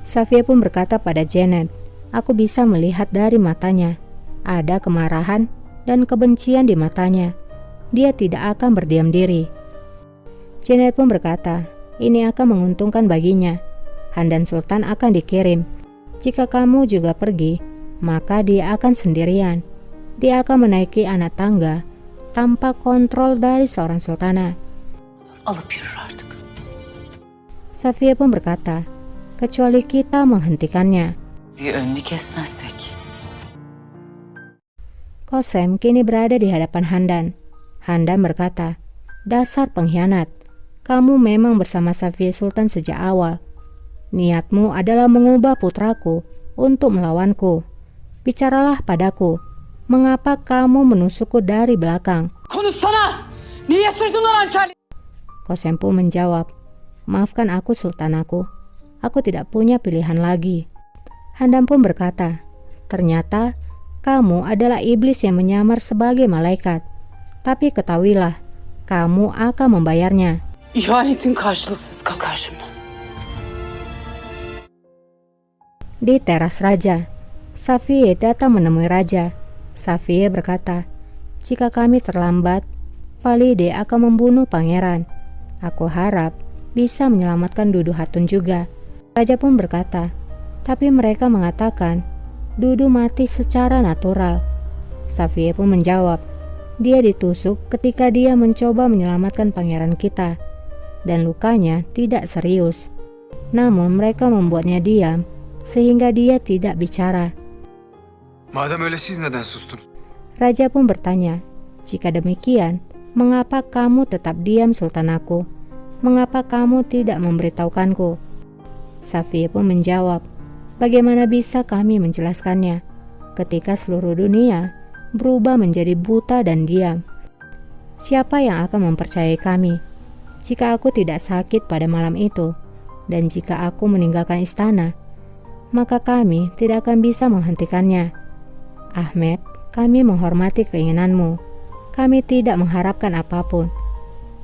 Safia pun berkata pada Janet, "Aku bisa melihat dari matanya. Ada kemarahan dan kebencian di matanya. Dia tidak akan berdiam diri." Janet pun berkata, "Ini akan menguntungkan baginya. Handan Sultan akan dikirim. Jika kamu juga pergi, maka dia akan sendirian. Dia akan menaiki anak tangga tanpa kontrol dari seorang sultana." Alıp yürür artık. Safia pun berkata, "Kecuali kita menghentikannya." Bir önünü kesmezsek. Qasem kini berada di hadapan Handan. Handan berkata, "Dasar pengkhianat, kamu memang bersama Safia Sultan sejak awal. Niatmu adalah mengubah putraku untuk melawanku. Bicaralah padaku, mengapa kamu menusukku dari belakang?" Konuşsana! Niye sırtımdan hançerli? Qasem pun menjawab, "Maafkan aku Sultan aku tidak punya pilihan lagi." Handan pun berkata, "Ternyata kamu adalah iblis yang menyamar sebagai malaikat. Tapi ketahuilah, kamu akan membayarnya." İhanetin karşılıksız kalk karşımdan. Di teras raja, Safia datang menemui raja. Safia berkata, "Jika kami terlambat, Valide akan membunuh pangeran. Aku harap bisa menyelamatkan Dudu Hatun juga." Raja pun berkata, "Tapi mereka mengatakan Dudu mati secara natural." Safia pun menjawab, "Dia ditusuk ketika dia mencoba menyelamatkan pangeran kita, dan lukanya tidak serius. Namun mereka membuatnya diam sehingga dia tidak bicara." Madem öyle siz neden sustunuz? Raja pun bertanya, "Jika demikian, mengapa kamu tetap diam Sultan aku? Mengapa kamu tidak memberitahukanku?" Safia pun menjawab, "Bagaimana bisa kami menjelaskannya ketika seluruh dunia berubah menjadi buta dan diam? Siapa yang akan mempercayai kami jika aku tidak sakit pada malam itu, dan jika aku meninggalkan istana, maka kami tidak akan bisa menghentikannya. Ahmed, kami menghormati keinginanmu. Kami tidak mengharapkan apapun.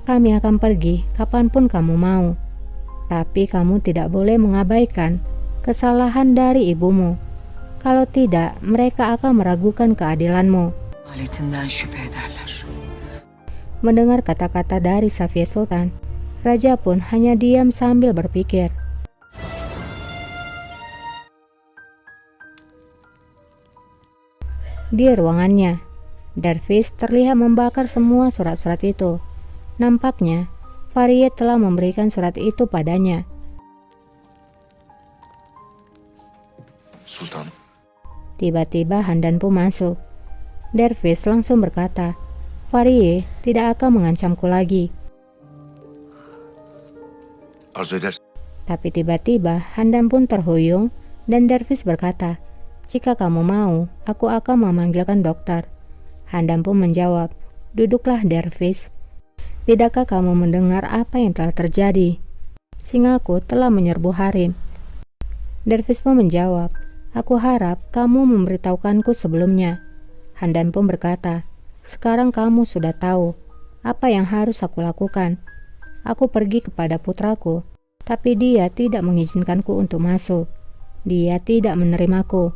Kami akan pergi kapanpun kamu mau. Tapi kamu tidak boleh mengabaikan kesalahan dari ibumu. Kalau tidak, mereka akan meragukan keadilanmu." Adaletinden şüphe ederler. Mendengar kata-kata dari Safia Sultan, raja pun hanya diam sambil berpikir. Di ruangannya, Dervish terlihat membakar semua surat-surat itu. Nampaknya Farid telah memberikan surat itu padanya. Sultanım. Tiba-tiba Handan pun masuk. Dervish langsung berkata, "Farid tidak akan mengancamku lagi." Arzu eder. Tapi tiba-tiba Handan pun terhuyung dan Dervish berkata, "Jika kamu mau, aku akan memanggilkan dokter." Handan pun menjawab, "Duduklah Dervish. Tidakkah kamu mendengar apa yang telah terjadi? Singaku telah menyerbu Harim." Dervish pun menjawab, "Aku harap kamu memberitahukanku sebelumnya." Handan pun berkata, "Sekarang kamu sudah tahu apa yang harus aku lakukan. Aku pergi kepada putraku, tapi dia tidak mengizinkanku untuk masuk. Dia tidak menerimaku."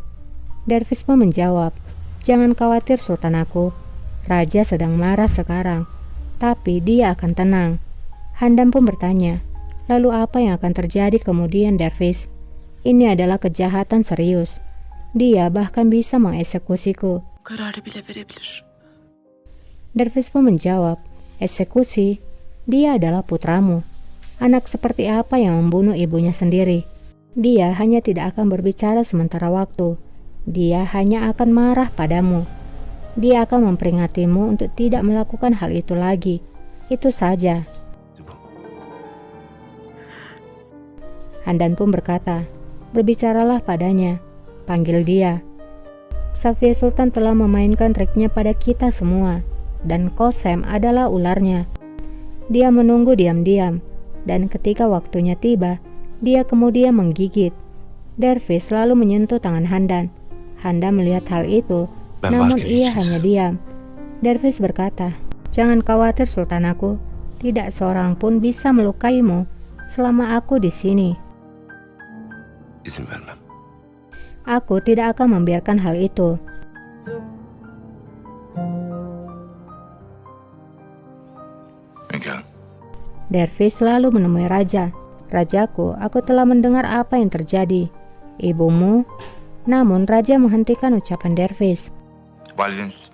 Dervish pun menjawab, "Jangan khawatir Sultan aku. Raja sedang marah sekarang, tapi dia akan tenang." Handan pun bertanya, "Lalu apa yang akan terjadi kemudian Dervish? Ini adalah kejahatan serius. Dia bahkan bisa mengeksekusiku." Kararı bile verebilir. Dervish pun menjawab, "Eksekusi? Dia adalah putramu. Anak seperti apa yang membunuh ibunya sendiri? Dia hanya tidak akan berbicara sementara waktu. Dia hanya akan marah padamu. Dia akan memperingatimu untuk tidak melakukan hal itu lagi. Itu saja." Handan pun berkata, "Berbicaralah padanya. Panggil dia." Safia Sultan telah memainkan triknya pada kita semua, dan Qasem adalah ularnya. Dia menunggu diam-diam, dan ketika waktunya tiba, dia kemudian menggigit. Dervish lalu menyentuh tangan Handan. Handan melihat hal itu, namun ia hanya diam. Dervish berkata, "Jangan khawatir Sultan aku. Tidak seorang pun bisa melukaimu selama aku di sini." izin vermem. Aku tidak akan membiarkan hal itu. Hünkârım. Dervish lalu menemui raja. Rajaku, aku telah mendengar apa yang terjadi. Ibumu. Namun raja menghentikan ucapan Dervish. Valideniz.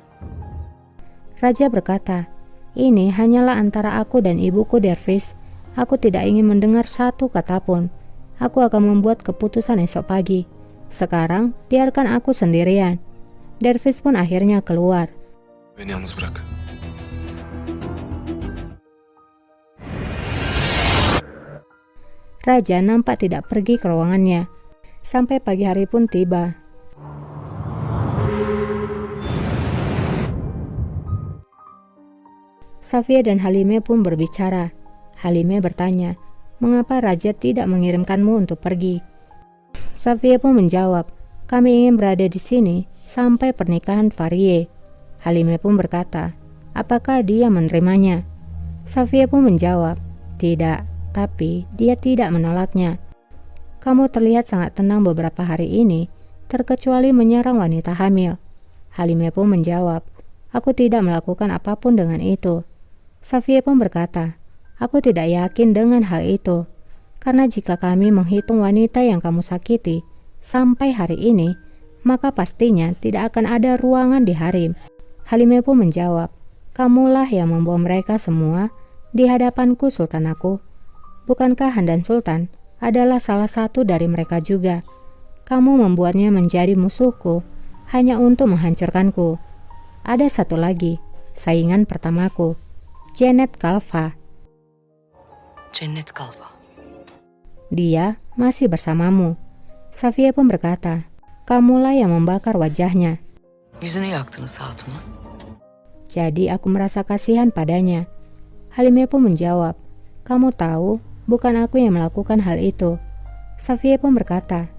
Raja berkata, ini hanyalah antara aku dan ibuku Dervish. Aku tidak ingin mendengar satu kata pun. Aku akan membuat keputusan esok pagi. Sekarang biarkan aku sendirian. Dervish pun akhirnya keluar. Beni yalnız bırak. Raja nampak tidak pergi ke ruangannya. Sampai pagi hari pun tiba. Safia dan Halime pun berbicara. Halime bertanya, mengapa Raja tidak mengirimkanmu untuk pergi? Safia pun menjawab, kami ingin berada di sini sampai pernikahan Farie. Halime pun berkata, apakah dia menerimanya? Safia pun menjawab, tidak, tapi dia tidak menolaknya. Kamu terlihat sangat tenang beberapa hari ini, terkecuali menyerang wanita hamil. Halime pun menjawab, aku tidak melakukan apapun dengan itu. Safia pun berkata, aku tidak yakin dengan hal itu, karena jika kami menghitung wanita yang kamu sakiti sampai hari ini, maka pastinya tidak akan ada ruangan di harem. Halime pun menjawab, kamulah yang membawa mereka semua di hadapanku Sultan aku. Bukankah Handan Sultan adalah salah satu dari mereka juga? Kamu membuatnya menjadi musuhku hanya untuk menghancurkanku. Ada satu lagi, saingan pertamaku, Janet Kalfa. Cennet Kalfa. Dia masih bersamamu. Safia pun berkata, kamulah yang membakar wajahnya. Yüzünü yaktınız hatunun. Jadi aku merasa kasihan padanya. Halime pun menjawab, kamu tahu, bukan aku yang melakukan hal itu. Safia pun berkata,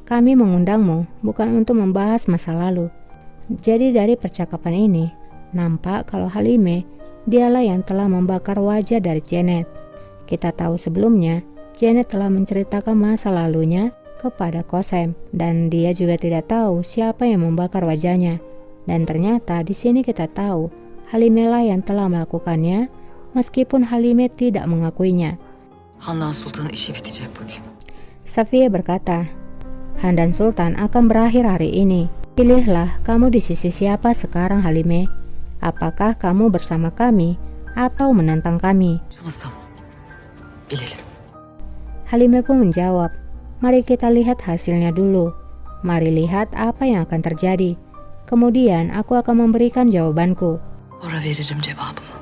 kami mengundangmu bukan untuk membahas masa lalu. Jadi dari percakapan ini, nampak kalau Halime dialah yang telah membakar wajah dari Janet. Kita tahu sebelumnya, Janet telah menceritakan masa lalunya kepada Kosem, dan dia juga tidak tahu siapa yang membakar wajahnya. Dan ternyata di sini kita tahu Halime lah yang telah melakukannya, meskipun Halime tidak mengakuinya. Handan Sultan'ın işi bitecek bugün. Safia berkata, Handan Sultan akan berakhir hari ini. Pilihlah kamu di sisi siapa sekarang Halime. Apakah kamu bersama kami atau menentang kami? Aramızda mı? Bilelim. Halime pun menjawab, mari kita lihat hasilnya dulu. Mari lihat apa yang akan terjadi. Kemudian aku akan memberikan jawabanku. Sonra veririm cevabımı.